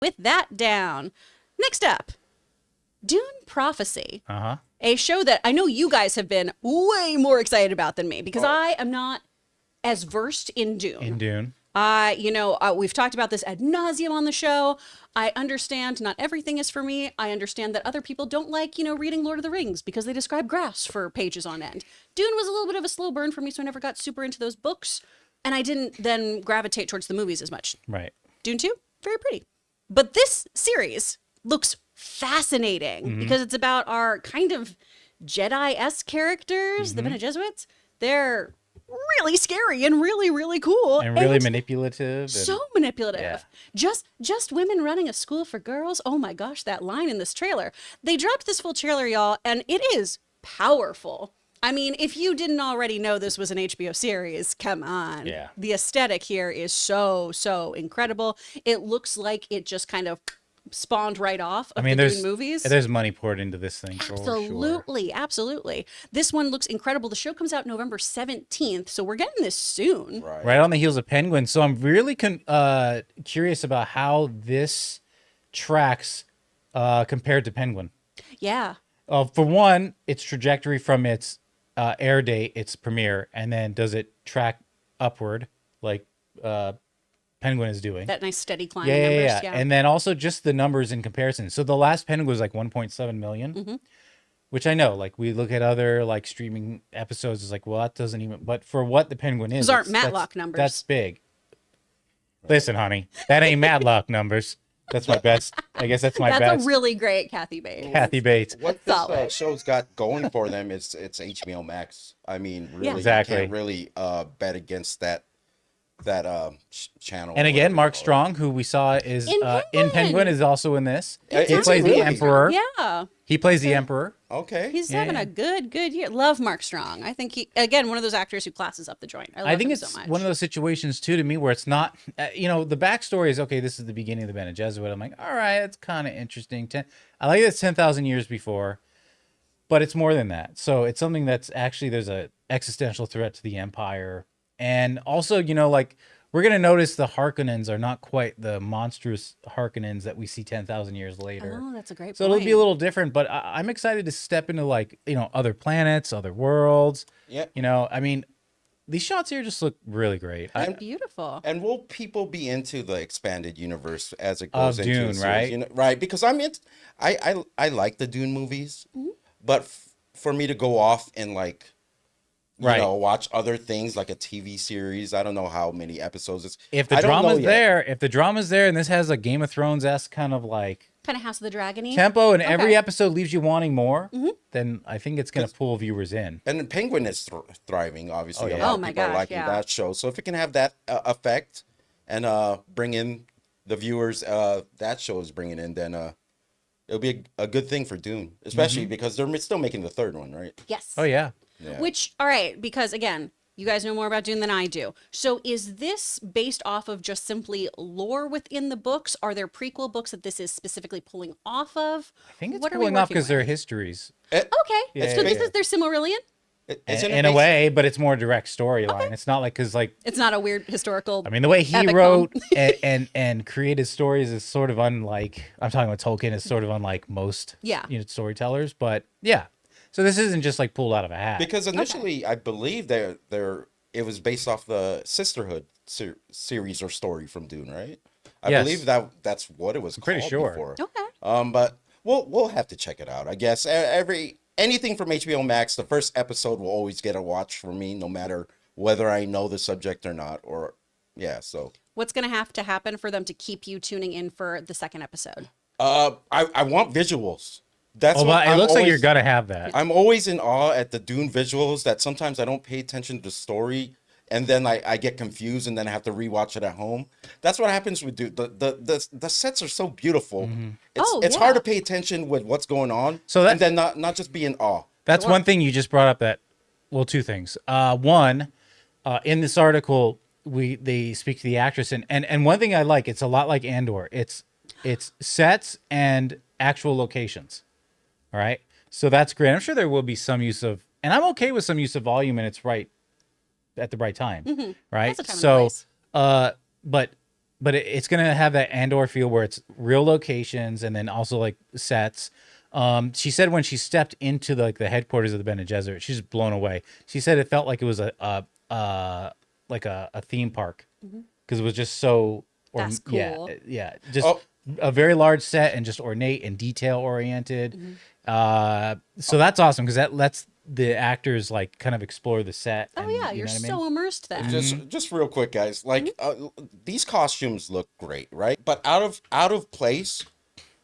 with that down. Next up, Dune Prophecy. A show that I know you guys have been way more excited about than me because I am not as versed in Dune. We've talked about this ad nauseum on the show. I understand not everything is for me. I understand that other people don't like, reading Lord of the Rings because they describe grass for pages on end. Dune was a little bit of a slow burn for me, so I never got super into those books. And I didn't then gravitate towards the movies as much. Right. Dune 2, very pretty. But this series looks fascinating because it's about our kind of Jedi-esque characters, the Bene Gesserit. They're really scary and really, really cool. And really manipulative. So manipulative. Yeah. Just women running a school for girls. Oh my gosh, that line in this trailer. They dropped this full trailer, y'all, and it is powerful. I mean, if you didn't already know this was an HBO series, come on. Yeah. The aesthetic here is so, so incredible. It looks like it just kind of spawned right off of the Dune movies. There's money poured into this thing for Absolutely, sure. absolutely. This one looks incredible. The show comes out November 17th, so we're getting this soon. Right on the heels of Penguin. So I'm really curious about how this tracks compared to Penguin. Yeah. For one, its trajectory from its air date, its premiere, and then does it track upward like Penguin is doing? That nice steady climb in numbers. Yeah. And then also just the numbers in comparison. So the last Penguin was like 1.7 million, which I know, like we look at other like streaming episodes, it's like, well, that doesn't even, but for what the Penguin is, those aren't Matlock numbers. That's big. Listen, honey, that ain't Matlock numbers. That's my best. I guess that's my best. That's a really great Kathy Bates. Kathy Bates. What this show's got going for them is it's HBO Max. I mean, really, exactly. You can't really bet against that channel. And again, Mark Strong, who we saw is in Penguin, is also in this. He plays the Emperor. Yeah. He plays the Emperor. Okay. He's having a good year. Love Mark Strong. I think he, again, one of those actors who classes up the joint. I think it's so much. one of those situations too, to me, where it's not, the backstory is, okay, this is the beginning of the Bene Gesserit. I'm like, all right, it's kind of interesting. I like it's 10,000 years before, but it's more than that. So it's something that's actually, there's a existential threat to the Empire. And also, we're going to notice the Harkonnens are not quite the monstrous Harkonnens that we see 10,000 years later. Oh, that's a great point. So it'll be a little different, but I'm excited to step into other planets, other worlds. Yeah. I mean, these shots here just look really great. They're beautiful. And will people be into the expanded universe as it goes into Dune, the right? series? Right, because I like the Dune movies, but for me to go off and watch other things like a TV series. I don't know how many episodes it's. If the drama's there, and this has a Game of Thrones-esque kind of House of the Dragon-y tempo, and every episode leaves you wanting more, then I think it's going to pull viewers in. And Penguin is thriving, obviously. Oh, yeah. A lot of people are liking that show. So if it can have that effect and bring in the viewers that show is bringing in, then it'll be a good thing for Dune, especially because they're still making the third one, right? Yes. Oh, yeah. Which, all right, because again, you guys know more about Dune than I do. So is this based off of just simply lore within the books? Are there prequel books that this is specifically pulling off of? I think it's pulling off because they're histories. Okay. So this is their Silmarillion? In a way, but it's more direct storyline. Okay. It's not it's not a weird historical. I mean, the way he wrote and created stories is sort of unlike. I'm talking about Tolkien is sort of unlike most storytellers, but yeah. So this isn't just pulled out of a hat. Because initially, I believe it was based off the Sisterhood series or story from Dune, right? I believe that's what it was called pretty sure. before. Okay. But we'll have to check it out. I guess anything from HBO Max, the first episode will always get a watch from me, no matter whether I know the subject or not. So what's going to happen for them to keep you tuning in for the second episode? I want visuals. It looks like you're gonna have that. I'm always in awe at the Dune visuals that sometimes I don't pay attention to the story, and then I get confused, and then I have to rewatch it at home. That's what happens with Dune. The sets are so beautiful. It's hard to pay attention with what's going on, and then not just be in awe. That's one thing you just brought up. Two things. One, in this article, they speak to the actress, and one thing I like, it's a lot like Andor. It's sets and actual locations. All right. So that's great. I'm sure there will be some use of, and I'm okay with some use of volume, and it's right at the right time. Right. That's a time and place. But it's gonna have that Andor feel where it's real locations and then also like sets. She said when she stepped into the headquarters of the Bene Gesserit, she's blown away. She said it felt like it was a theme park because it was just so. That's cool. Yeah, just a very large set and just ornate and detail oriented. So that's awesome because that lets the actors like kind of explore the set. Oh and, yeah, you're so immersed then. Just real quick, guys. Like these costumes look great, right? But out of place,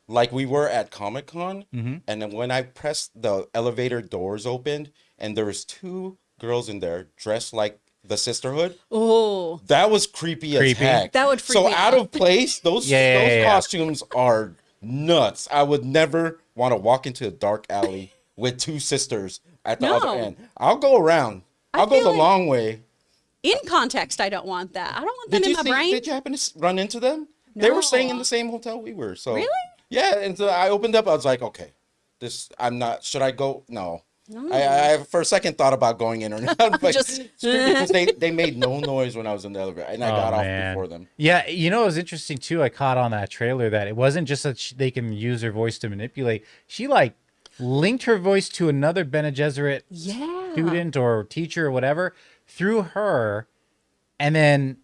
like we were at Comic-Con, and then when I pressed the elevator doors opened, and there was 2 girls in there dressed like the Sisterhood. Oh, that was creepy as heck. That would freak me out of place. Those costumes are nuts. I would never want to walk into a dark alley with 2 sisters at the other end. I'll go around. I'll go the long way. In context, I don't want that. I don't want them in my brain. Did you happen to run into them? No. They were staying in the same hotel we were. So really? Yeah, and so I opened up. I was like, okay, I'm not. Should I go? No. I for a second thought about going in or not, but because they made no noise when I was in the elevator, and I got off before them. Yeah, it was interesting too. I caught on that trailer that it wasn't just that they can use her voice to manipulate. She like linked her voice to another Bene Gesserit student or teacher or whatever through her, and then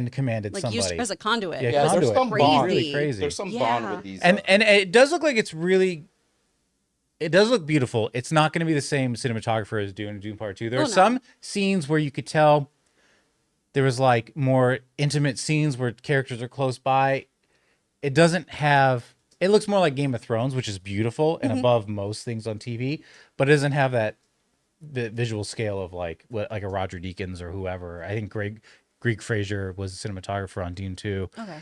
commanded like somebody. used as a conduit. Yeah, there's some bond. Really crazy. There's some bond with these. And it does look like it's really. It does look beautiful. It's not going to be the same cinematographer as Dune Part 2. There are some scenes where you could tell there was like more intimate scenes where characters are close by. It doesn't have. It looks more like Game of Thrones, which is beautiful and above most things on TV, but it doesn't have the visual scale of like a Roger Deakins or whoever. I think Greig Fraser was the cinematographer on Dune 2. Okay.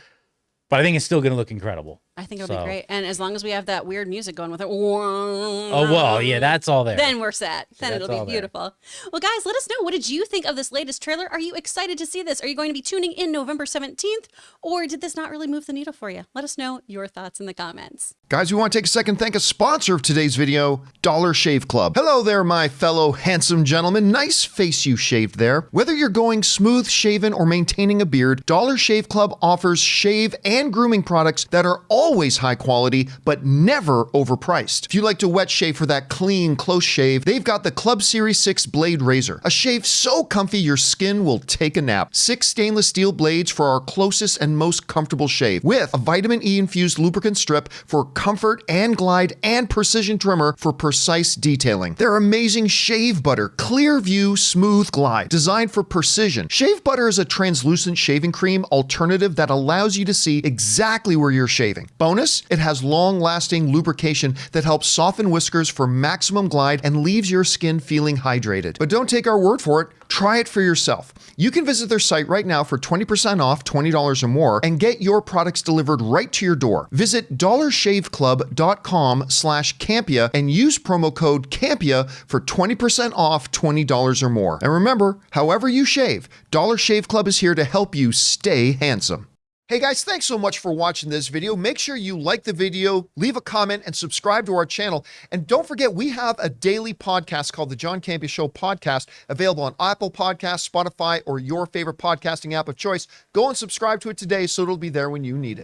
But I think it's still going to look incredible. I think it'll be great. And as long as we have that weird music going with it. Oh, well, yeah, that's all there. Then we're set. Then it'll be beautiful. Well, guys, let us know. What did you think of this latest trailer? Are you excited to see this? Are you going to be tuning in November 17th? Or did this not really move the needle for you? Let us know your thoughts in the comments. Guys, we want to take a second to thank a sponsor of today's video, Dollar Shave Club. Hello there, my fellow handsome gentlemen. Nice face you shaved there. Whether you're going smooth shaven or maintaining a beard, Dollar Shave Club offers shave and grooming products that are always high quality, but never overpriced. If you like to wet shave for that clean, close shave, they've got the Club Series 6 Blade Razor. A shave so comfy your skin will take a nap. 6 stainless steel blades for our closest and most comfortable shave, with a vitamin E infused lubricant strip for comfort and glide, and precision trimmer for precise detailing. Their amazing shave butter, clear view, smooth glide, designed for precision. Shave butter is a translucent shaving cream alternative that allows you to see exactly where you're shaving. Bonus, it has long-lasting lubrication that helps soften whiskers for maximum glide and leaves your skin feeling hydrated. But don't take our word for it. Try it for yourself. You can visit their site right now for 20% off, $20 or more, and get your products delivered right to your door. Visit dollarshaveclub.com/Campea and use promo code Campea for 20% off, $20 or more. And remember, however you shave, Dollar Shave Club is here to help you stay handsome. Hey guys, thanks so much for watching this video. Make sure you like the video, leave a comment, and subscribe to our channel. And don't forget, we have a daily podcast called the John Campea Show podcast, available on Apple Podcasts, Spotify, or your favorite podcasting app of choice. Go and subscribe to it today so it'll be there when you need it.